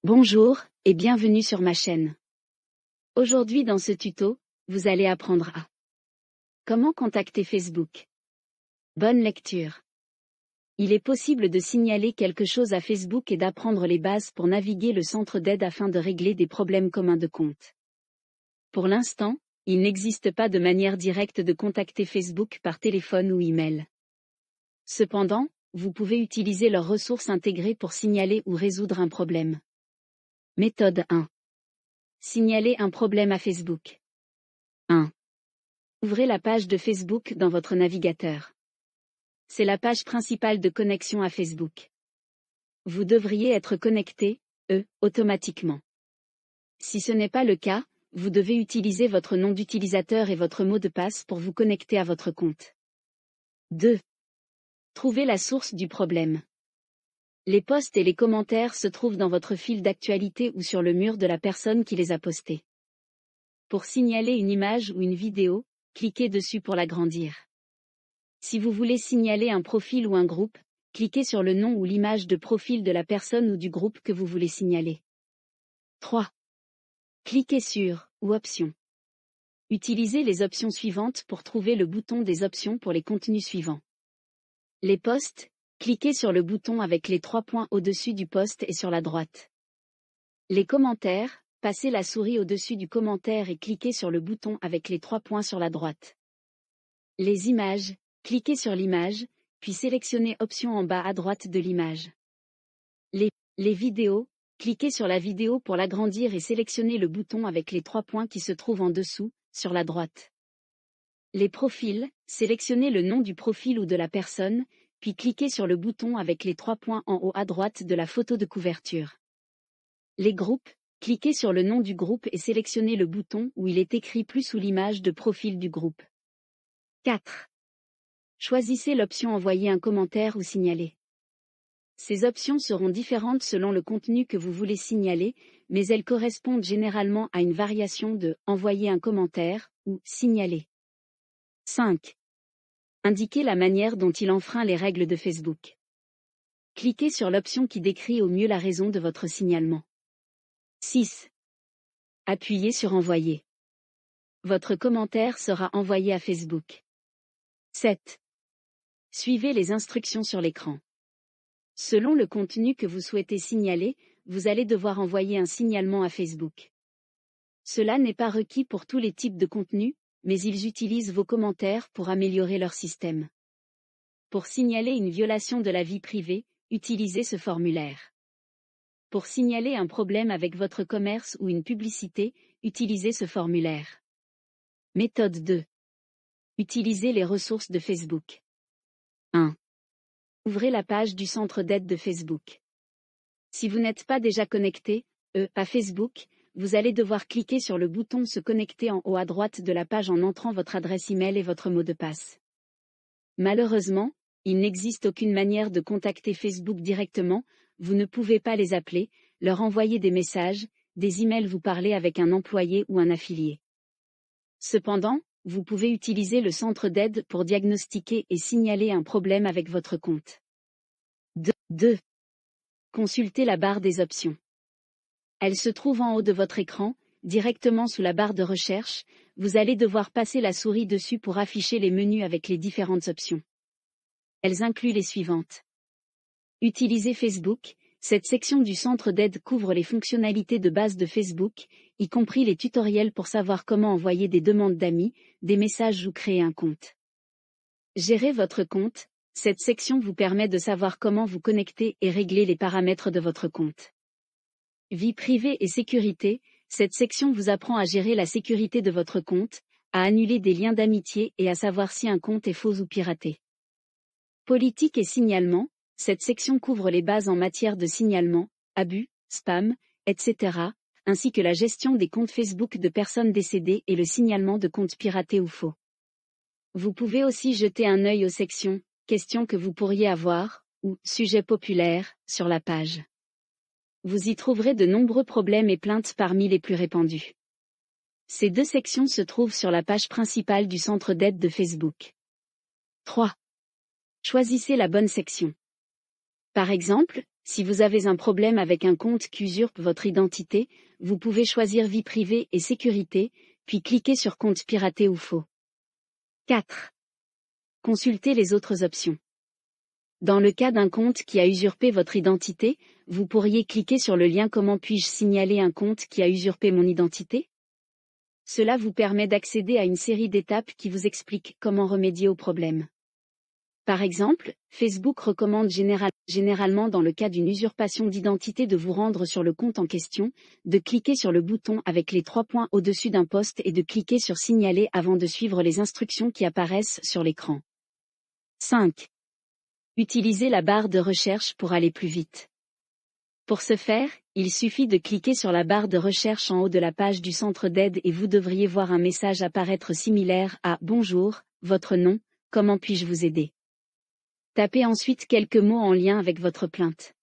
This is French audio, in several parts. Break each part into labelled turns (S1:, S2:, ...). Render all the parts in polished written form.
S1: Bonjour, et bienvenue sur ma chaîne. Aujourd'hui dans ce tuto, vous allez apprendre à comment contacter Facebook. Bonne lecture. Il est possible de signaler quelque chose à Facebook et d'apprendre les bases pour naviguer le centre d'aide afin de régler des problèmes communs de compte. Pour l'instant, il n'existe pas de manière directe de contacter Facebook par téléphone ou email. Cependant, vous pouvez utiliser leurs ressources intégrées pour signaler ou résoudre un problème. Méthode 1. Signaler un problème à Facebook. 1. Ouvrez la page de Facebook dans votre navigateur. C'est la page principale de connexion à Facebook. Vous devriez être connecté, automatiquement. Si ce n'est pas le cas, vous devez utiliser votre nom d'utilisateur et votre mot de passe pour vous connecter à votre compte. 2. Trouvez la source du problème. Les posts et les commentaires se trouvent dans votre fil d'actualité ou sur le mur de la personne qui les a postés. Pour signaler une image ou une vidéo, cliquez dessus pour l'agrandir. Si vous voulez signaler un profil ou un groupe, cliquez sur le nom ou l'image de profil de la personne ou du groupe que vous voulez signaler. 3. Cliquez sur « ou options ». Utilisez les options suivantes pour trouver le bouton des options pour les contenus suivants. Les posts, cliquez sur le bouton avec les 3 points au-dessus du post et sur la droite. Les commentaires, passez la souris au-dessus du commentaire et cliquez sur le bouton avec les 3 points sur la droite. Les images, cliquez sur l'image, puis sélectionnez Option en bas à droite de l'image. Les vidéos, cliquez sur la vidéo pour l'agrandir et sélectionnez le bouton avec les 3 points qui se trouvent en dessous, sur la droite. Les profils, sélectionnez le nom du profil ou de la personne, puis cliquez sur le bouton avec les 3 points en haut à droite de la photo de couverture. Les groupes, cliquez sur le nom du groupe et sélectionnez le bouton où il est écrit plus ou l'image de profil du groupe. 4. Choisissez l'option Envoyer un commentaire ou signaler. Ces options seront différentes selon le contenu que vous voulez signaler, mais elles correspondent généralement à une variation de « Envoyer un commentaire » ou « Signaler ». 5. Indiquez la manière dont il enfreint les règles de Facebook. Cliquez sur l'option qui décrit au mieux la raison de votre signalement. 6. Appuyez sur Envoyer. Votre commentaire sera envoyé à Facebook. 7. Suivez les instructions sur l'écran. Selon le contenu que vous souhaitez signaler, vous allez devoir envoyer un signalement à Facebook. Cela n'est pas requis pour tous les types de contenus, mais ils utilisent vos commentaires pour améliorer leur système. Pour signaler une violation de la vie privée, utilisez ce formulaire. Pour signaler un problème avec votre commerce ou une publicité, utilisez ce formulaire. Méthode 2. Utilisez les ressources de Facebook. 1. Ouvrez la page du centre d'aide de Facebook. Si vous n'êtes pas déjà connecté, à Facebook, vous allez devoir cliquer sur le bouton Se connecter en haut à droite de la page en entrant votre adresse email et votre mot de passe. Malheureusement, il n'existe aucune manière de contacter Facebook directement, vous ne pouvez pas les appeler, leur envoyer des messages, des emails vous parler avec un employé ou un affilié. Cependant, vous pouvez utiliser le centre d'aide pour diagnostiquer et signaler un problème avec votre compte. 2. Consultez la barre des options. Elle se trouve en haut de votre écran, directement sous la barre de recherche, vous allez devoir passer la souris dessus pour afficher les menus avec les différentes options. Elles incluent les suivantes. Utilisez Facebook, cette section du centre d'aide couvre les fonctionnalités de base de Facebook, y compris les tutoriels pour savoir comment envoyer des demandes d'amis, des messages ou créer un compte. Gérez votre compte, cette section vous permet de savoir comment vous connecter et régler les paramètres de votre compte. Vie privée et sécurité, cette section vous apprend à gérer la sécurité de votre compte, à annuler des liens d'amitié et à savoir si un compte est faux ou piraté. Politique et signalement, cette section couvre les bases en matière de signalement, abus, spam, etc., ainsi que la gestion des comptes Facebook de personnes décédées et le signalement de comptes piratés ou faux. Vous pouvez aussi jeter un œil aux sections « Questions que vous pourriez avoir » ou « Sujets populaires » sur la page. Vous y trouverez de nombreux problèmes et plaintes parmi les plus répandus. Ces 2 sections se trouvent sur la page principale du centre d'aide de Facebook. 3. Choisissez la bonne section. Par exemple, si vous avez un problème avec un compte qui usurpe votre identité, vous pouvez choisir Vie privée et sécurité, puis cliquer sur Compte piraté ou faux. 4. Consultez les autres options. Dans le cas d'un compte qui a usurpé votre identité, vous pourriez cliquer sur le lien Comment puis-je signaler un compte qui a usurpé mon identité? Cela vous permet d'accéder à une série d'étapes qui vous expliquent comment remédier au problème. Par exemple, Facebook recommande généralement dans le cas d'une usurpation d'identité de vous rendre sur le compte en question, de cliquer sur le bouton avec les 3 points au-dessus d'un post et de cliquer sur Signaler avant de suivre les instructions qui apparaissent sur l'écran. 5. Utilisez la barre de recherche pour aller plus vite. Pour ce faire, il suffit de cliquer sur la barre de recherche en haut de la page du centre d'aide et vous devriez voir un message apparaître similaire à « Bonjour, votre nom, comment puis-je vous aider ?» Tapez ensuite quelques mots en lien avec votre plainte.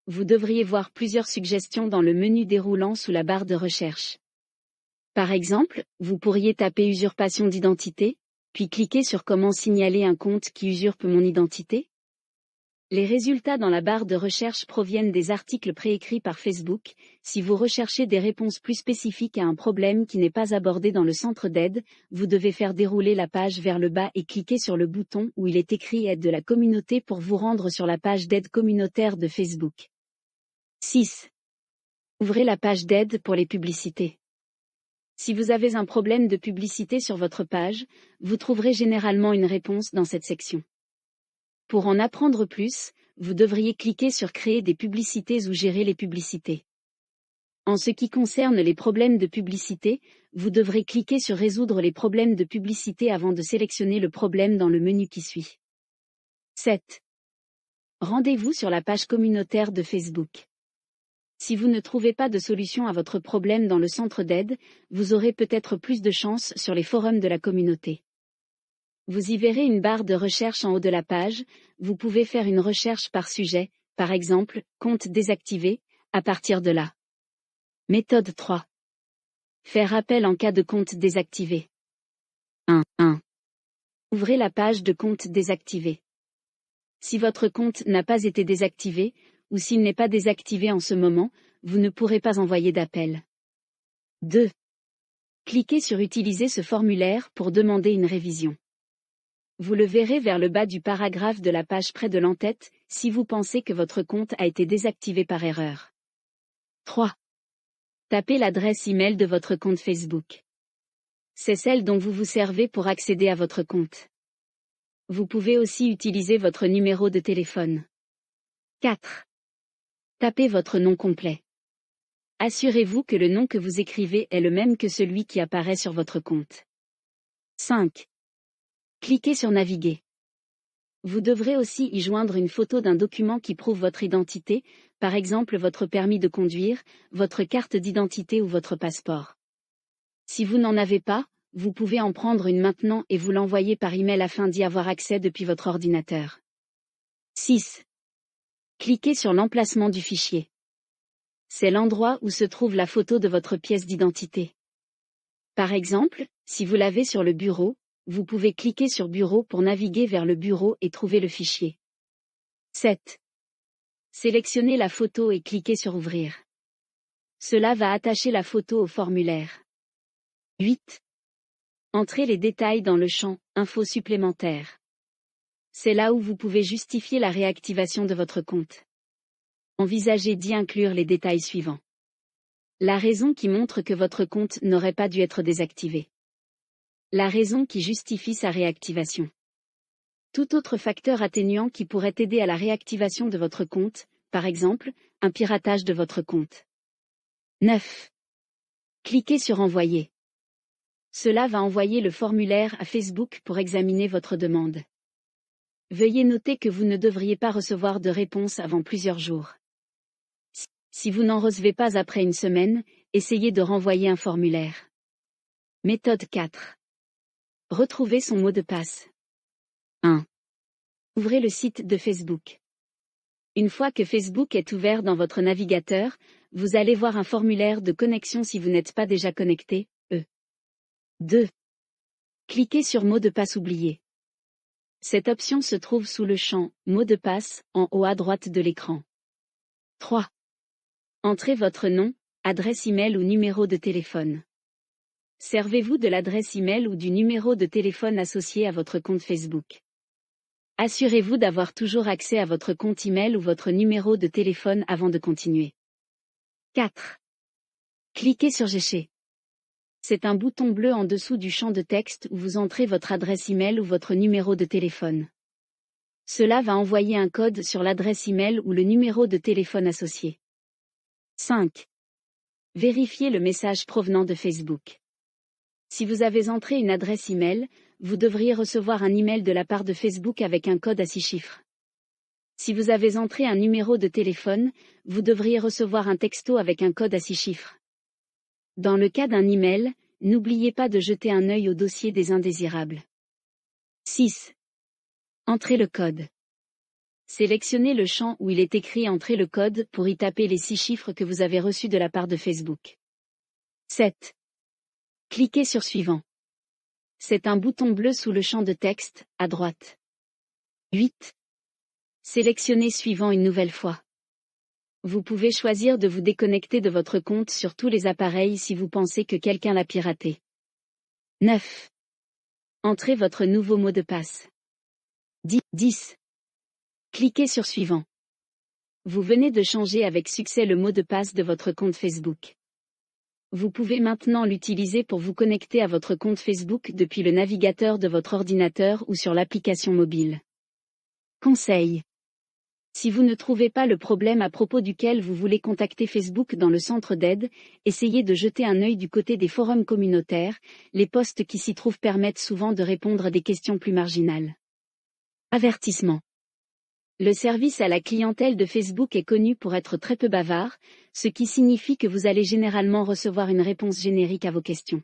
S1: Vous devriez voir plusieurs suggestions dans le menu déroulant sous la barre de recherche. Par exemple, vous pourriez taper usurpation d'identité, puis cliquer sur Comment signaler un compte qui usurpe mon identité. Les résultats dans la barre de recherche proviennent des articles préécrits par Facebook. Si vous recherchez des réponses plus spécifiques à un problème qui n'est pas abordé dans le centre d'aide, vous devez faire dérouler la page vers le bas et cliquer sur le bouton où il est écrit Aide de la communauté pour vous rendre sur la page d'aide communautaire de Facebook. 6. Ouvrez la page d'aide pour les publicités. Si vous avez un problème de publicité sur votre page, vous trouverez généralement une réponse dans cette section. Pour en apprendre plus, vous devriez cliquer sur Créer des publicités ou Gérer les publicités. En ce qui concerne les problèmes de publicité, vous devrez cliquer sur Résoudre les problèmes de publicité avant de sélectionner le problème dans le menu qui suit. 7. Rendez-vous sur la page communautaire de Facebook. Si vous ne trouvez pas de solution à votre problème dans le centre d'aide, vous aurez peut-être plus de chance sur les forums de la communauté. Vous y verrez une barre de recherche en haut de la page, vous pouvez faire une recherche par sujet, par exemple, compte désactivé, à partir de là. Méthode 3. Faire appel en cas de compte désactivé. 1. Ouvrez la page de compte désactivé. Si votre compte n'a pas été désactivé, ou s'il n'est pas désactivé en ce moment, vous ne pourrez pas envoyer d'appel. 2. Cliquez sur Utiliser ce formulaire pour demander une révision. Vous le verrez vers le bas du paragraphe de la page près de l'en-tête, si vous pensez que votre compte a été désactivé par erreur. 3. Tapez l'adresse email de votre compte Facebook. C'est celle dont vous vous servez pour accéder à votre compte. Vous pouvez aussi utiliser votre numéro de téléphone. 4. Tapez votre nom complet. Assurez-vous que le nom que vous écrivez est le même que celui qui apparaît sur votre compte. 5. Cliquez sur Naviguer. Vous devrez aussi y joindre une photo d'un document qui prouve votre identité, par exemple votre permis de conduire, votre carte d'identité ou votre passeport. Si vous n'en avez pas, vous pouvez en prendre une maintenant et vous l'envoyer par email afin d'y avoir accès depuis votre ordinateur. 6. Cliquez sur l'emplacement du fichier. C'est l'endroit où se trouve la photo de votre pièce d'identité. Par exemple, si vous l'avez sur le bureau, vous pouvez cliquer sur Bureau pour naviguer vers le bureau et trouver le fichier. 7. Sélectionnez la photo et cliquez sur Ouvrir. Cela va attacher la photo au formulaire. 8. Entrez les détails dans le champ « Infos supplémentaires ». C'est là où vous pouvez justifier la réactivation de votre compte. Envisagez d'y inclure les détails suivants. La raison qui montre que votre compte n'aurait pas dû être désactivé. La raison qui justifie sa réactivation. Tout autre facteur atténuant qui pourrait aider à la réactivation de votre compte, par exemple, un piratage de votre compte. 9. Cliquez sur Envoyer. Cela va envoyer le formulaire à Facebook pour examiner votre demande. Veuillez noter que vous ne devriez pas recevoir de réponse avant plusieurs jours. Si vous n'en recevez pas après une semaine, essayez de renvoyer un formulaire. Méthode 4. Retrouvez son mot de passe. 1. Ouvrez le site de Facebook. Une fois que Facebook est ouvert dans votre navigateur, vous allez voir un formulaire de connexion si vous n'êtes pas déjà connecté. 2. Cliquez sur Mot de passe oublié. Cette option se trouve sous le champ « Mot de passe » en haut à droite de l'écran. 3. Entrez votre nom, adresse e-mail ou numéro de téléphone. Servez-vous de l'adresse e-mail ou du numéro de téléphone associé à votre compte Facebook. Assurez-vous d'avoir toujours accès à votre compte e-mail ou votre numéro de téléphone avant de continuer. 4. Cliquez sur Gêcher. C'est un bouton bleu en dessous du champ de texte où vous entrez votre adresse e-mail ou votre numéro de téléphone. Cela va envoyer un code sur l'adresse e-mail ou le numéro de téléphone associé. 5. Vérifiez le message provenant de Facebook. Si vous avez entré une adresse e-mail, vous devriez recevoir un email de la part de Facebook avec un code à 6 chiffres. Si vous avez entré un numéro de téléphone, vous devriez recevoir un texto avec un code à 6 chiffres. Dans le cas d'un email, n'oubliez pas de jeter un œil au dossier des indésirables. 6. Entrez le code. Sélectionnez le champ où il est écrit « Entrez le code » pour y taper les 6 chiffres que vous avez reçus de la part de Facebook. 7. Cliquez sur « Suivant ». C'est un bouton bleu sous le champ de texte, à droite. 8. Sélectionnez « Suivant » une nouvelle fois. Vous pouvez choisir de vous déconnecter de votre compte sur tous les appareils si vous pensez que quelqu'un l'a piraté. 9. Entrez votre nouveau mot de passe. 10. Cliquez sur Suivant. Vous venez de changer avec succès le mot de passe de votre compte Facebook. Vous pouvez maintenant l'utiliser pour vous connecter à votre compte Facebook depuis le navigateur de votre ordinateur ou sur l'application mobile. Conseil. Si vous ne trouvez pas le problème à propos duquel vous voulez contacter Facebook dans le centre d'aide, essayez de jeter un œil du côté des forums communautaires, les posts qui s'y trouvent permettent souvent de répondre à des questions plus marginales. Avertissement. Le service à la clientèle de Facebook est connu pour être très peu bavard, ce qui signifie que vous allez généralement recevoir une réponse générique à vos questions.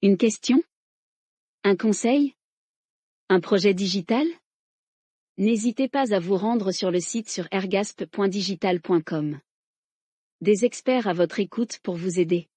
S1: Une question? Un conseil? Un projet digital? N'hésitez pas à vous rendre sur le site sur ergasp.digital.com. Des experts à votre écoute pour vous aider.